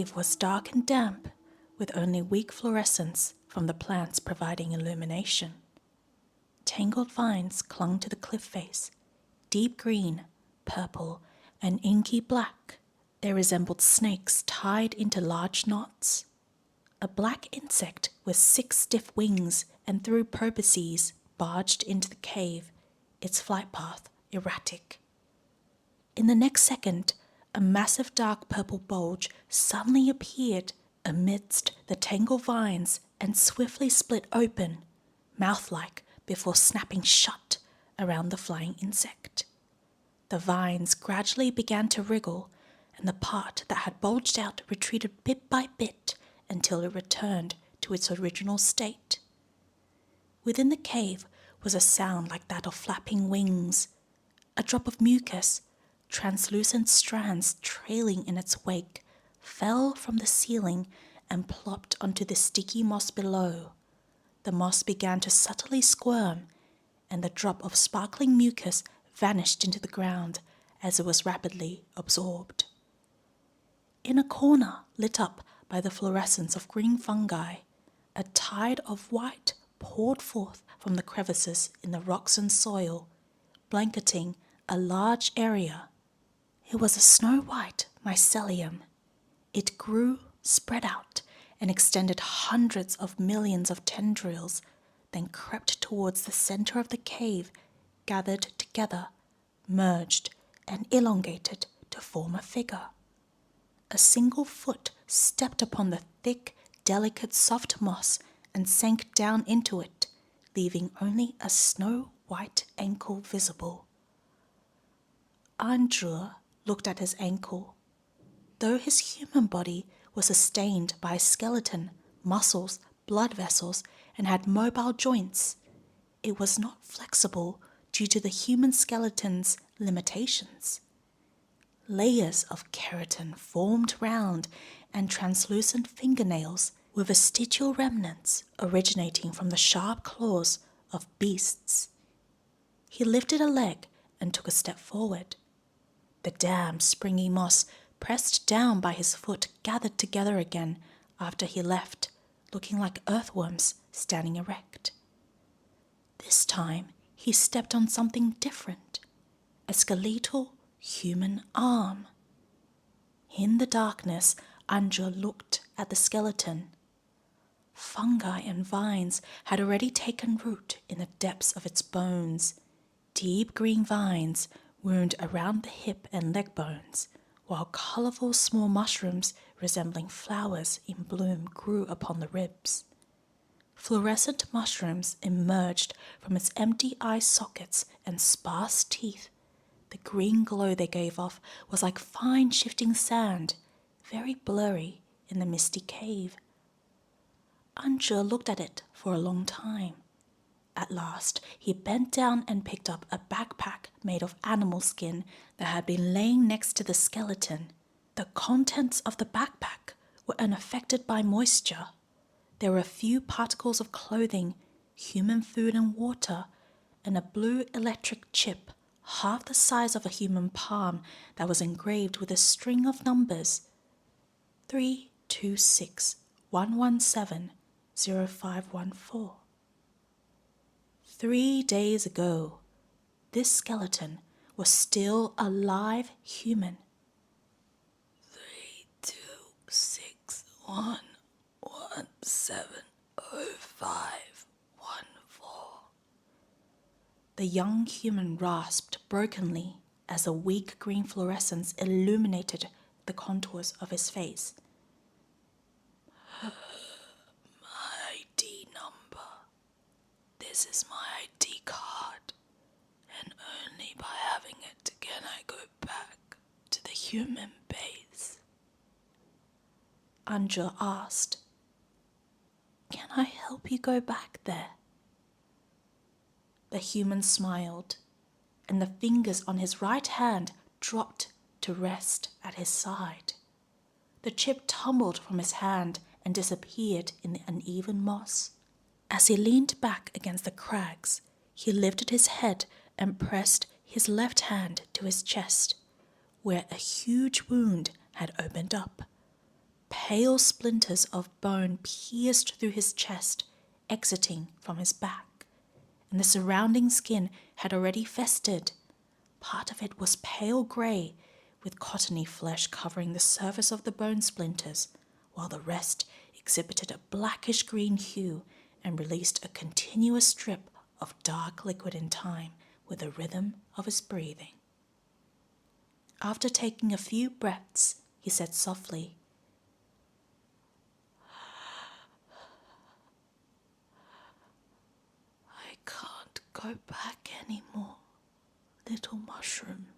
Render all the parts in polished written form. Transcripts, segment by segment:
cave was dark and damp, with only weak fluorescence from the plants providing illumination. Tangled vines clung to the cliff face, deep green, purple, and inky black. They resembled snakes tied into large knots. A black insect with 6 stiff wings and through probosces barged into the cave, its flight path erratic. In the next second, a massive dark purple bulge suddenly appeared amidst the tangled vines and swiftly split open, mouth-like, before snapping shut around the flying insect. The vines gradually began to wriggle, and the part that had bulged out retreated bit by bit until it returned to its original state. Within the cave was a sound like that of flapping wings. A drop of mucus, translucent strands trailing in its wake, fell from the ceiling and plopped onto the sticky moss below. The moss began to subtly squirm, and the drop of sparkling mucus vanished into the ground as it was rapidly absorbed. In a corner lit up by the fluorescence of green fungi, a tide of white poured forth from the crevices in the rocks and soil, blanketing a large area. It was a snow-white mycelium. It grew, spread out, and extended hundreds of millions of tendrils, then crept towards the center of the cave, gathered together, merged, and elongated to form a figure. A single foot stepped upon the thick, delicate, soft moss and sank down into it, leaving only a snow-white ankle visible. Andrew looked at his ankle. Though his human body was sustained by a skeleton, muscles, blood vessels, and had mobile joints, it was not flexible due to the human skeleton's limitations. Layers of keratin formed round and translucent fingernails with vestigial remnants originating from the sharp claws of beasts. He lifted a leg and took a step forward. The damp, springy moss pressed down by his foot gathered together again after he left, looking like earthworms standing erect. This time he stepped on something different, a skeletal human arm. In the darkness, Andrew looked at the skeleton. Fungi and vines had already taken root in the depths of its bones. Deep green vines wound around the hip and leg bones, while colorful small mushrooms resembling flowers in bloom grew upon the ribs. Fluorescent mushrooms emerged from its empty eye sockets and sparse teeth. The green glow they gave off was like fine shifting sand, very blurry in the misty cave. Andrew looked at it for a long time. At last, he bent down and picked up a backpack made of animal skin that had been laying next to the skeleton. The contents of the backpack were unaffected by moisture. There were a few particles of clothing, human food and water, and a blue electric chip, half the size of a human palm, that was engraved with a string of numbers: 326 117 0514. 3 days ago, this skeleton was still a live human. 32611700514. The young human rasped brokenly as a weak green fluorescence illuminated the contours of his face. My ID number. This is my ID card, and only by having it can I go back to the human base. Andrew asked, "Can I help you go back there?" The human smiled, and the fingers on his right hand dropped to rest at his side. The chip tumbled from his hand and disappeared in the uneven moss. As he leaned back against the crags, he lifted his head and pressed his left hand to his chest, where a huge wound had opened up. pale splinters of bone pierced through his chest, exiting from his back, and the surrounding skin had already festered. Part of it was pale grey, with cottony flesh covering the surface of the bone splinters, while the rest exhibited a blackish green hue and released a continuous strip of dark liquid in time with the rhythm of his breathing. After taking a few breaths, he said softly, "I can't go back anymore, little mushroom."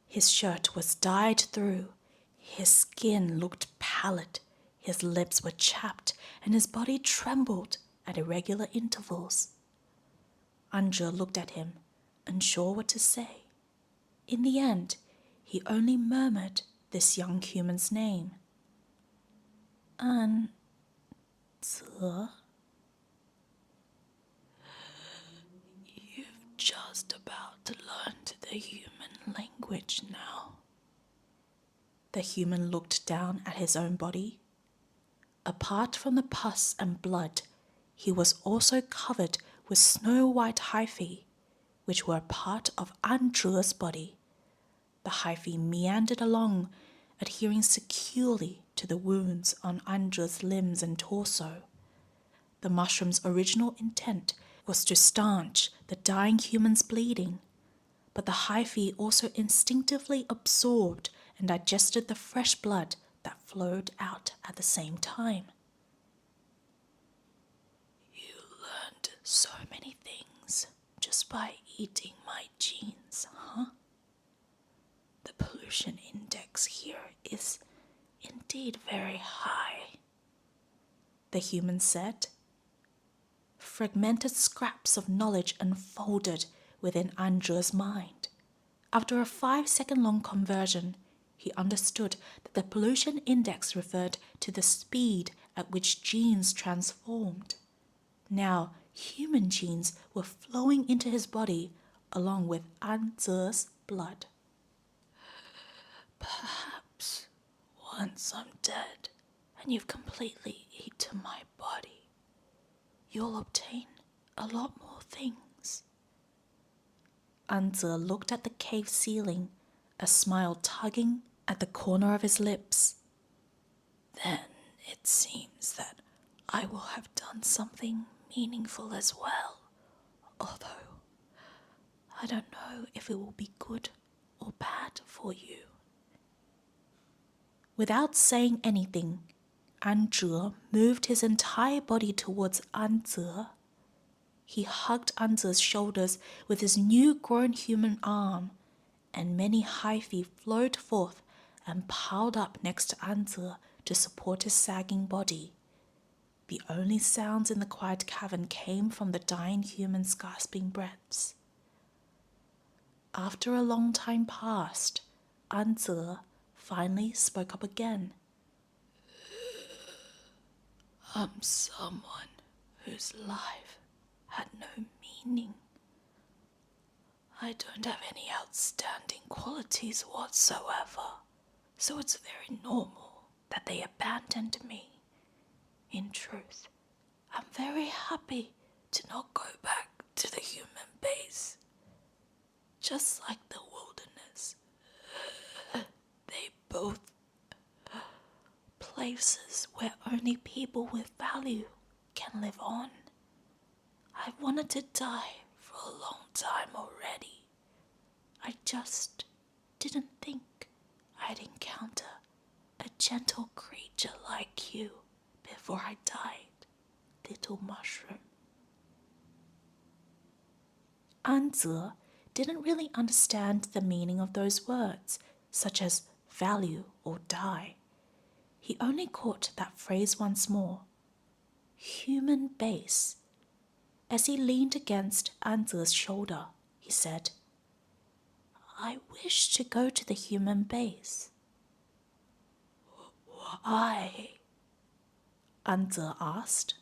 His shirt was dyed through, his skin looked pallid, his lips were chapped, and his body trembled at irregular intervals. Anja looked at him, unsure what to say. In the end, he only murmured this young human's name. An You've just about learned the human language now. The human looked down at his own body. Apart from the pus and blood, he was also covered with snow-white hyphae, which were a part of Andre's body. The hyphae meandered along, adhering securely to the wounds on Andre's limbs and torso. The mushroom's original intent was to stanch the dying human's bleeding, but the hyphae also instinctively absorbed and digested the fresh blood that flowed out at the same time. You learned so many things just by eating my genes, huh? The pollution index here is indeed very high, the human said. Fragmented scraps of knowledge unfolded within Andre's mind. After a 5-second-long conversion, he understood that the pollution index referred to the speed at which genes transformed. Now, human genes were flowing into his body along with Andre's blood. Perhaps once I'm dead and you've completely eaten my body, you'll obtain a lot more things. Andre looked at the cave ceiling, a smile tugging at the corner of his lips. Then it seems that I will have done something meaningful as well, although I don't know if it will be good or bad for you. Without saying anything, Andre moved his entire body towards Andre. He hugged Andre's shoulders with his new-grown human arm, and many hyphae flowed forth and piled up next to Andre to support his sagging body. The only sounds in the quiet cavern came from the dying human's gasping breaths. After a long time passed, Andre finally spoke up again. I'm someone whose life had no meaning. I don't have any outstanding qualities whatsoever, so it's very normal that they abandoned me. In truth, I'm very happy to not go back to the human base. Just like the wilderness, they both places where only people with value can live on. I wanted to die for a long time already. I just didn't think I'd encounter a gentle creature like you before I died, little mushroom. Andre didn't really understand the meaning of those words, such as value or die. He only caught that phrase once more. Human base. As he leaned against Andre's shoulder, he said, I wish to go to the human base. Why? Andre asked.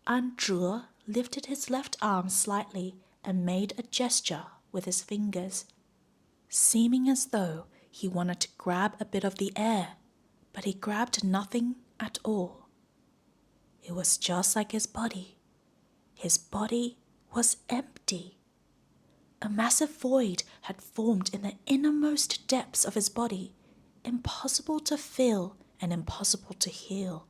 Andre lifted his left arm slightly and made a gesture with his fingers, seeming as though he wanted to grab a bit of the air, but he grabbed nothing at all. It was just like his body. His body was empty. A massive void had formed in the innermost depths of his body, impossible to fill and impossible to heal.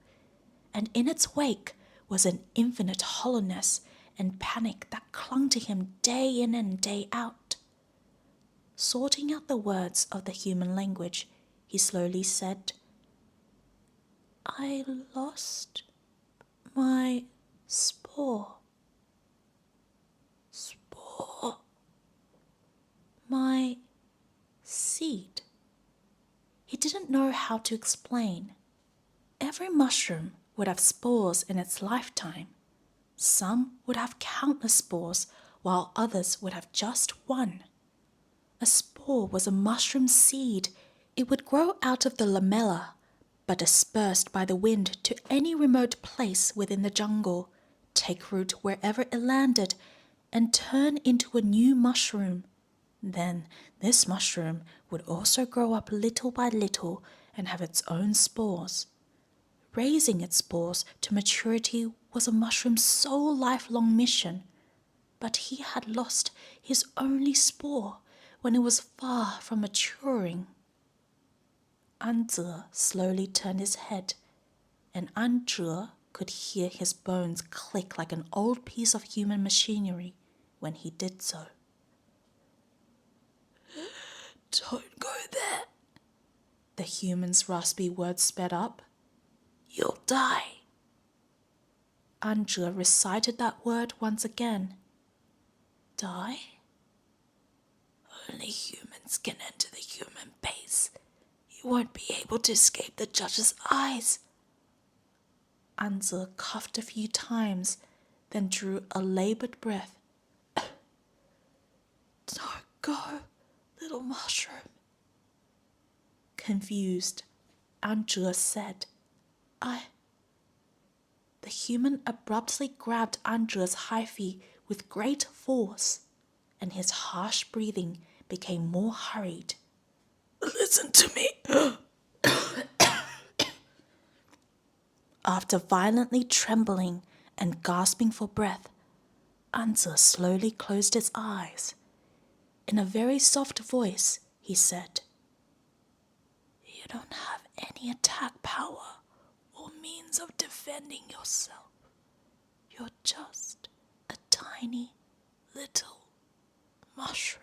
And in its wake was an infinite hollowness and panic that clung to him day in and day out. Sorting out the words of the human language, he slowly said, "I lost my spore. Spore. My seed." He didn't know how to explain. Every mushroom would have spores in its lifetime. Some would have countless spores, while others would have just one. A spore was a mushroom seed. It would grow out of the lamella, but dispersed by the wind to any remote place within the jungle, take root wherever it landed, and turn into a new mushroom. Then this mushroom would also grow up little by little and have its own spores. Raising its spores to maturity was a mushroom's sole lifelong mission, but he had lost his only spore when it was far from maturing. Anze slowly turned his head, and Anzhe could hear his bones click like an old piece of human machinery when he did so. "Don't go there," the human's raspy words sped up. "You'll die." Anzhe recited that word once again. Die? Only humans can enter the human base. You won't be able to escape the judge's eyes. Anze coughed a few times, then drew a labored breath. "Don't go, little mushroom." Confused, Anzhe said, The human abruptly grabbed Anzhe's scifi with great force, and his harsh breathing became more hurried. "Listen to me." After violently trembling and gasping for breath, Anze slowly closed his eyes. In a very soft voice, he said, "You don't have any attack power or means of defending yourself. You're just a tiny little mushroom."